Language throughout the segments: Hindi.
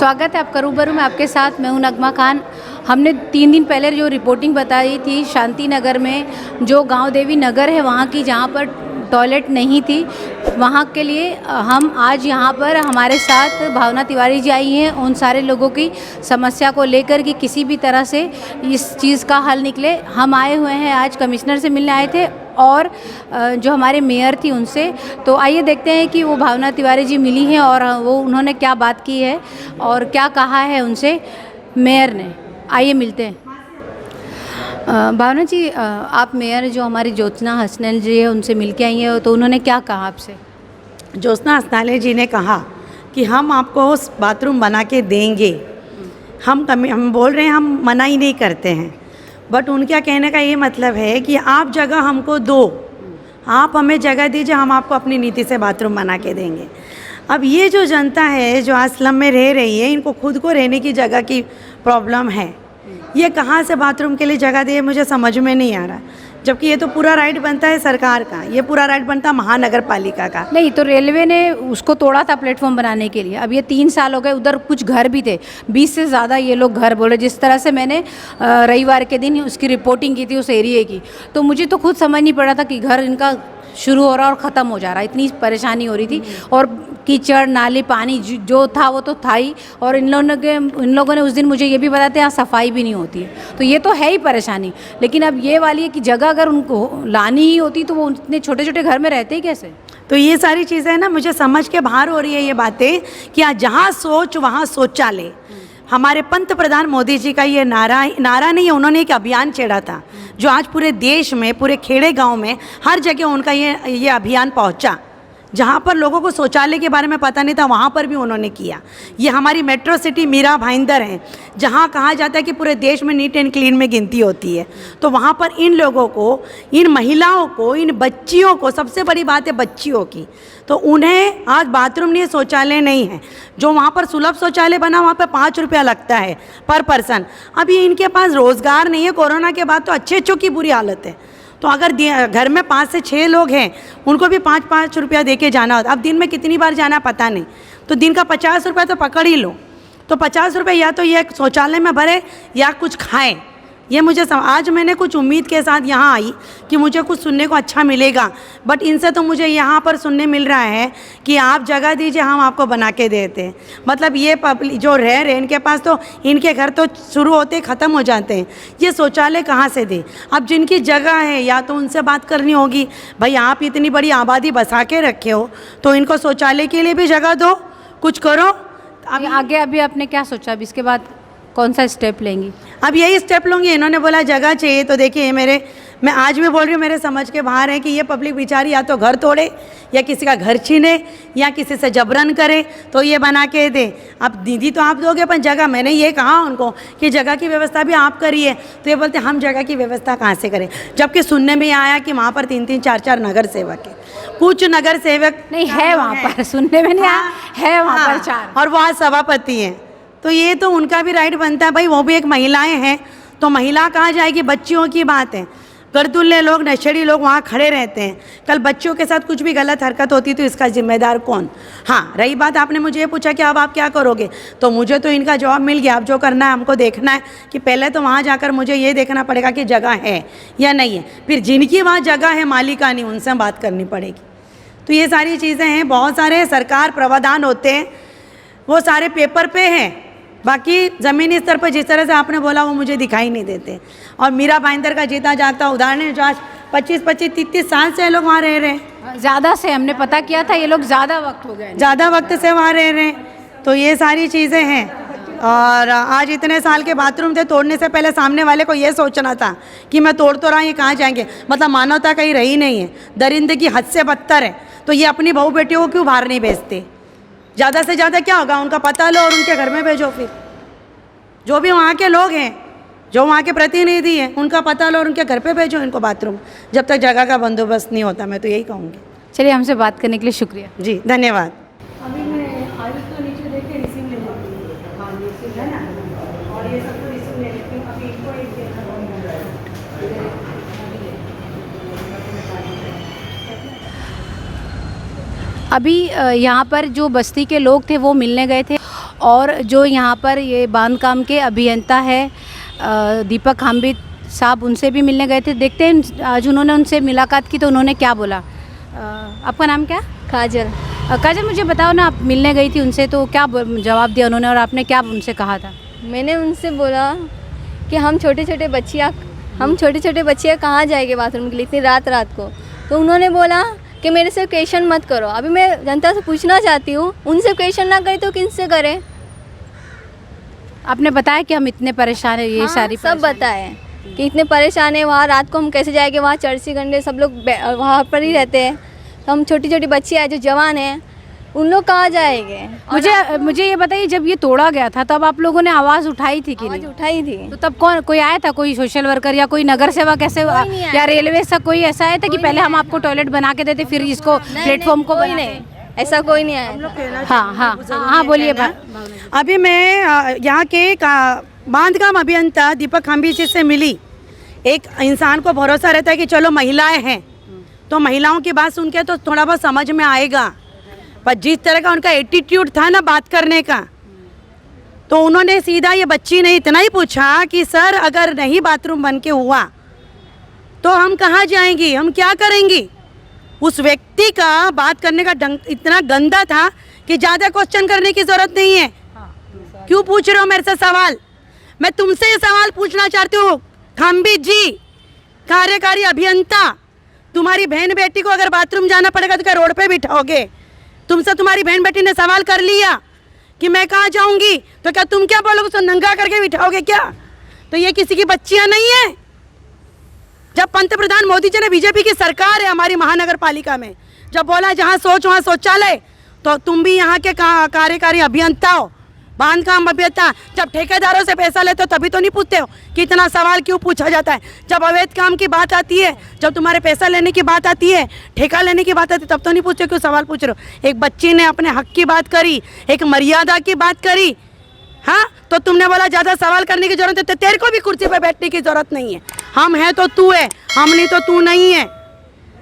स्वागत है आपका रूबरू में आपके साथ। मैं हूं नगमा खान। हमने 3 दिन पहले जो रिपोर्टिंग बताई थी शांति नगर में, जो गांव देवी नगर है वहां की, जहां पर टॉयलेट नहीं थी, वहाँ के लिए हम आज यहाँ पर हमारे साथ भावना तिवारी जी आई हैं उन सारे लोगों की समस्या को लेकर कि किसी भी तरह से इस चीज़ का हल निकले। हम आए हुए हैं, आज कमिश्नर से मिलने आए थे और जो हमारे मेयर थी उनसे। तो आइए देखते हैं कि वो भावना तिवारी जी मिली हैं और वो उन्होंने क्या बात की है और क्या कहा है उनसे मेयर ने। आइए मिलते हैं। भावना जी, आप मेयर जो हमारी ज्योत्सना हसनैन जी है उनसे मिल के आई हैं, तो उन्होंने क्या कहा आपसे? ज्योत्सना हसनैन जी ने कहा कि हम आपको बाथरूम बना के देंगे। हम बोल रहे हैं, हम मना ही नहीं करते हैं, बट उनका कहने का ये मतलब है कि आप जगह हमको दो, आप हमें जगह दीजिए, हम आपको अपनी नीति से बाथरूम बना के देंगे। अब ये जो जनता है जो आज स्लम में रह रही है, इनको खुद को रहने की जगह की प्रॉब्लम है। ये कहाँ से बाथरूम के लिए जगह दी है मुझे समझ में नहीं आ रहा, जबकि ये तो पूरा राइट बनता है सरकार का, ये पूरा राइट बनता है महानगर पालिका का। नहीं तो रेलवे ने उसको तोड़ा था प्लेटफॉर्म बनाने के लिए। अब ये 3 साल हो गए, उधर कुछ घर भी थे, 20 से ज़्यादा ये लोग घर बोले। जिस तरह से मैंने रविवार के दिन उसकी रिपोर्टिंग की थी उस एरिए की, तो मुझे तो खुद समझ नहीं पड़ा था कि घर इनका शुरू हो रहा और ख़त्म हो जा रहा, इतनी परेशानी हो रही थी। और कीचड़ नाली पानी जो था वो तो था ही, और इन लोगों ने उस दिन मुझे ये भी बताया था यहाँ सफाई भी नहीं होती है। तो ये तो है ही परेशानी, लेकिन अब ये वाली है कि जगह अगर उनको लानी ही होती तो वो इतने छोटे छोटे घर में रहते ही कैसे? तो ये सारी चीज़ें ना मुझे समझ के बाहर हो रही है ये बातें कि आज जहाँ सोच वहाँ शौचालय। हमारे पंत प्रधान मोदी जी का ये नारा नहीं है, उन्होंने एक अभियान छेड़ा था जो आज पूरे देश में, पूरे खेड़े गांव में, हर जगह उनका ये अभियान पहुंचा। जहाँ पर लोगों को शौचालय के बारे में पता नहीं था वहाँ पर भी उन्होंने किया। ये हमारी मेट्रो सिटी मीरा भाईंदर है, जहाँ कहा जाता है कि पूरे देश में नीट एंड क्लीन में गिनती होती है। तो वहाँ पर इन लोगों को, इन महिलाओं को, इन बच्चियों को, सबसे बड़ी बात है बच्चियों की, तो उन्हें आज बाथरूम नहीं है, शौचालय नहीं है। जो वहाँ पर सुलभ शौचालय बना वहाँ पर 5 रुपया लगता है पर पर्सन। अब ये इनके पास रोज़गार नहीं है, कोरोना के बाद तो अच्छे की बुरी हालत है। तो अगर घर में 5 से 6 लोग हैं, उनको भी 5-5 रुपया दे के जाना होता। अब दिन में कितनी बार जाना पता नहीं, तो दिन का 50 रुपया तो पकड़ ही लो। तो 50 रुपये या तो ये शौचालय में भरे या कुछ खाएं। ये मुझे आज मैंने कुछ उम्मीद के साथ यहाँ आई कि मुझे कुछ सुनने को अच्छा मिलेगा, बट इनसे तो मुझे यहाँ पर सुनने मिल रहा है कि आप जगह दीजिए, हम आपको बना के देते हैं। मतलब ये पब्लिक जो रह रहे इनके पास तो इनके घर तो शुरू होते ख़त्म हो जाते हैं, ये शौचालय कहाँ से दे? अब जिनकी जगह है या तो उनसे बात करनी होगी, भाई आप इतनी बड़ी आबादी बसा के रखे हो तो इनको शौचालय के लिए भी जगह दो, कुछ करो। अब आगे अभी आपने क्या सोचा? अब इसके बाद कौन सा स्टेप लेंगी? अब यही स्टेप लूँगी। इन्होंने बोला जगह चाहिए, तो देखिए मैं आज भी बोल रही हूँ, मेरे समझ के बाहर है कि ये पब्लिक बेचारी या तो घर तोड़े या किसी का घर छीने या किसी से जबरन करे तो ये बना के दे। अब दीदी तो आप दोगे, पर जगह, मैंने ये कहा उनको कि जगह की व्यवस्था भी आप करिए, तो ये बोलते हम जगह की व्यवस्था कहाँ से करें? जबकि सुनने में आया कि वहाँ पर 3-3, 4-4 नगर सेवक है। कुछ नगर सेवक नहीं है वहाँ पर, सुनने में नहीं आया, है वहाँ पर 4, और वहाँ सभापति हैं। तो ये तो उनका भी राइट बनता है भाई, वो भी एक महिलाएं हैं, तो महिला कहाँ जाएगी? बच्चियों की बात है, गर्दुल्ले लोग, नशेड़ी लोग वहाँ खड़े रहते हैं। कल बच्चों के साथ कुछ भी गलत हरकत होती तो इसका जिम्मेदार कौन? हाँ, रही बात, आपने मुझे ये पूछा कि अब आप क्या करोगे, तो मुझे तो इनका जवाब मिल गया। अब जो करना है हमको देखना है कि पहले तो वहाँ जाकर मुझे ये देखना पड़ेगा कि जगह है या नहीं है, फिर जिनकी वहाँ जगह है मालिकानी, उनसे बात करनी पड़ेगी। तो ये सारी चीज़ें हैं। बहुत सारे सरकार प्रावधान होते हैं, वो सारे पेपर पे हैं, बाकी ज़मीनी स्तर पर जिस तरह से आपने बोला वो मुझे दिखाई नहीं देते। और मीरा भाईंदर का जीता जागता उदाहरण है, जो आज 25-25, 30-30 साल से लोग वहाँ रह रहे हैं। ज़्यादा से हमने पता किया था, ये लोग ज़्यादा वक्त हो गए, ज़्यादा वक्त से वहाँ रह रहे हैं। तो ये सारी चीज़ें हैं। और आज इतने साल के बाथरूम थे, तोड़ने से पहले सामने वाले को ये सोचना था कि मैं तोड़ तो रहा, ये कहाँ जाएंगे? मतलब मानवता कहीं रही नहीं है, दरिंदगी हद से बदतर है। तो ये अपनी बहू बेटियों को क्यों बाहर नहीं भेजते? ज़्यादा से ज़्यादा क्या होगा, उनका पता लो और उनके घर में भेजो। फिर जो भी वहाँ के लोग हैं, जो वहाँ के प्रतिनिधि हैं, उनका पता लो और उनके घर पे भेजो इनको बाथरूम, जब तक जगह का बंदोबस्त नहीं होता। मैं तो यही कहूँगी। चलिए, हमसे बात करने के लिए शुक्रिया जी, धन्यवाद। अभी मैं आयुक्त को नीचे देख के रिसीव ले लेती हूँ। हाँ, रिसीव है ना, और ये सबको रिसीव ले लेती हूँ। अभी इनको एक देना अभी यहाँ पर जो बस्ती के लोग थे वो मिलने गए थे और जो यहाँ पर ये बांध काम के अभियंता है दीपक खाम्बी साहब, उनसे भी मिलने गए थे। देखते हैं आज उन्होंने उनसे मुलाकात की तो उन्होंने क्या बोला। आपका नाम क्या? काजल। काजल, मुझे बताओ ना, आप मिलने गई थी उनसे तो क्या जवाब दिया उन्होंने और आपने क्या उनसे कहा था? मैंने उनसे बोला कि हम छोटे छोटे बच्चियाँ कहाँ जाएंगे बाथरूम के लिए इतनी रात रात को। तो उन्होंने बोला कि मेरे से क्वेश्चन मत करो। अभी मैं जनता से पूछना चाहती हूँ, उनसे क्वेश्चन ना करे तो किनसे करें? आपने बताया कि हम इतने परेशान हैं, ये सारी सब बताए कि इतने परेशान है, वहाँ रात को हम कैसे जाएंगे, वहाँ चर्ची गंडे सब लोग वहाँ पर ही रहते हैं। तो हम छोटी छोटी बच्चियाँ जो जवान हैं उन लोग कहाँ जाएंगे? मुझे ये बताइए, जब ये तोड़ा गया था तब आप लोगों ने आवाज़ उठाई थी कि आवाज़ नहीं? उठाई थी। तो तब कोई आया था, कोई सोशल वर्कर या कोई नगर सेवक ऐसे नहीं आया। या रेलवे से कोई ऐसा आया था कि पहले हम आपको टॉयलेट बना के देते फिर इसको प्लेटफॉर्म को कोई बनाते? नहीं, ऐसा कोई नहीं आया। हाँ, बोलिए। अभी मैं यहाँ के बांधकाम अभियंता दीपक खाम्बी जी से मिली। एक इंसान को भरोसा रहता है कि चलो महिलाएं हैं तो महिलाओं की बात सुन के तो थोड़ा बहुत समझ में आएगा, पर जिस तरह का उनका एटीट्यूड था ना बात करने का, तो उन्होंने सीधा ये बच्ची ने इतना ही पूछा कि सर अगर नहीं बाथरूम बन के हुआ तो हम कहाँ जाएंगी, हम क्या करेंगी। उस व्यक्ति का बात करने का ढंग इतना गंदा था कि ज़्यादा क्वेश्चन करने की ज़रूरत नहीं है। क्यों पूछ रहे हो मेरे से सवाल? मैं तुमसे ये सवाल पूछना चाहती हूँ, खाम्बी जी कार्यकारी अभियंता, तुम्हारी बहन बेटी को अगर बाथरूम जाना पड़ेगा तो क्या रोड पे बिठाओगे? तुमसे तुम्हारी बहन बेटी ने सवाल कर लिया कि मैं कहाँ जाऊंगी, तो क्या तुम क्या बोलोगे, उसको नंगा करके बिठाओगे क्या? तो ये किसी की बच्चियां नहीं है। जब पंतप्रधान मोदी जी ने, बीजेपी की सरकार है हमारी महानगर पालिका में, जब बोला जहाँ सोच वहाँ शौचालय, तो तुम भी यहाँ के कार्यकारी अभियंता हो, बांधकाम अभियंता। जब ठेकेदारों से पैसा लेते हो तभी तो नहीं पूछते हो कि इतना सवाल क्यों पूछा जाता है? जब अवैध काम की बात आती है, जब तुम्हारे पैसा लेने की बात आती है, ठेका लेने की बात आती है, तब तो नहीं पूछते क्यों सवाल पूछ रहे हो? एक बच्ची ने अपने हक की बात करी, एक मर्यादा की बात करी, हाँ, तो तुमने बोला ज़्यादा सवाल करने की जरूरत है, तो तेरे को भी कुर्सी पर बैठने की जरूरत नहीं है। हम हैं तो तू है, हम नहीं तो तू नहीं है।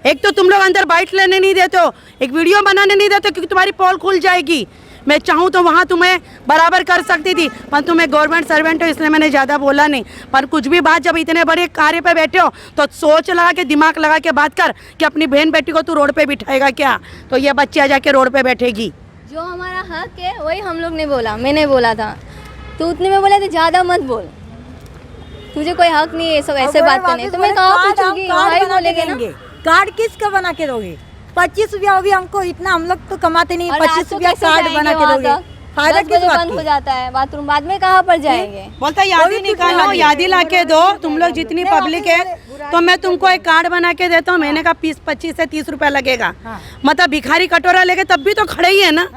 एक तो तुम लोग अंदर बाइट लेने नहीं देते हो, एक वीडियो बनाने नहीं देते क्योंकि तुम्हारी पोल खुल जाएगी। मैं चाहूँ तो वहाँ तुम्हें बराबर कर सकती थी, पर तुम्हें गवर्नमेंट सर्वेंट हो इसलिए मैंने ज़्यादा बोला नहीं। पर कुछ भी बात, जब इतने बड़े कार्य पे बैठे हो तो सोच लगा के, दिमाग लगा के बात कर कि अपनी बहन बेटी को तू रोड पे बिठाएगा क्या? तो ये बच्चियाँ जाके रोड पे बैठेगी। जो हमारा हक है वही हम लोग ने बोला, मैंने बोला था। तो उतने में बोला तो ज़्यादा मत बोल, तुझे कोई हक नहीं है सब ऐसे बात करने। तो मैं कहाँ पूछूंगी, वही बोलेंगे ना। कार्ड किसका बना के दोगे? 25 रुपया होगी, हमको इतना, हम लोग तो कमाते नहीं। 25 रुपया कार्ड बना के दोगे, फायदा किस बात? बंद हो जाता है बाथरूम, बाद में कहाँ पर जाएंगे? बोलता यादी निकालो, यादी ला के दो, तुम लोग जितनी पब्लिक है तो मैं तुमको एक कार्ड बना के देता हूँ, महीने का 25 से 30 रुपया लगेगा। मतलब भिखारी कटोरा लेके तब भी तो खड़े ही है ना।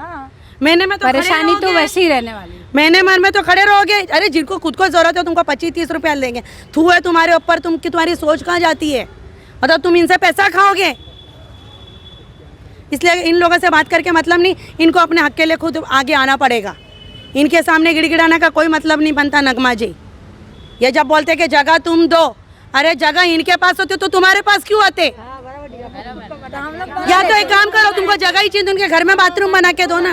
महीने में तो परेशानी तो वैसे ही रहने वाली, महीने भर में तो खड़े रहोगे। अरे जिनको खुद को जरूरत है तुमको 25-30 रुपया लेंगे, थू है तुम्हारे ऊपर, तुम्हारी सोच कहाँ जाती है? मतलब तुम इनसे पैसा खाओगे। इसलिए इन लोगों से बात करके मतलब नहीं, इनको अपने हक के लिए खुद आगे आना पड़ेगा। इनके सामने गिड़गिड़ाने का कोई मतलब नहीं बनता। नगमा जी ये जब बोलते कि जगह तुम दो, अरे जगह इनके पास होती तो तुम्हारे पास क्यों आते? या तो एक काम करो, तुमको जगह ही चाहिए, उनके घर में बाथरूम बना के दो ना,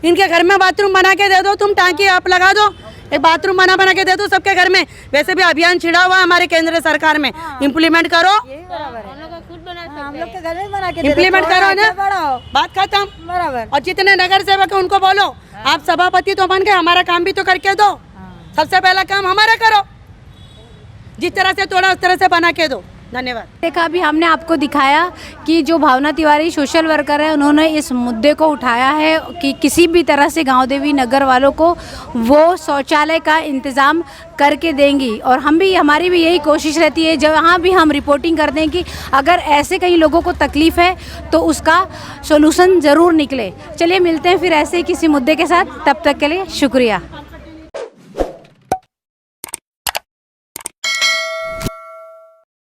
इनके घर में बाथरूम बना के दे दो, तुम टांकी आप लगा दो, एक बाथरूम बना के दे दो सबके घर में। वैसे भी अभियान छिड़ा हुआ हमारे केंद्र सरकार में, इम्प्लीमेंट करो, हम लोग के घर में बना के इम्प्लीमेंट करो ना, बात खत्म। बराबर। और जितने नगर सेवक है उनको बोलो, आप सभापति तो बन गए, हमारा काम भी तो करके दो। सबसे पहला काम हमारा करो, जिस तरह से तोड़ा उस तरह से बना के दो। धन्यवाद। देखा, अभी हमने आपको दिखाया कि जो भावना तिवारी सोशल वर्कर है, उन्होंने इस मुद्दे को उठाया है कि किसी भी तरह से गांव देवी नगर वालों को वो शौचालय का इंतज़ाम करके देंगी। और हम भी, हमारी भी यही कोशिश रहती है, जहाँ भी हम रिपोर्टिंग करते हैं कि अगर ऐसे कहीं लोगों को तकलीफ़ है तो उसका सोल्यूशन ज़रूर निकले। चलिए मिलते हैं फिर ऐसे ही किसी मुद्दे के साथ, तब तक के लिए शुक्रिया।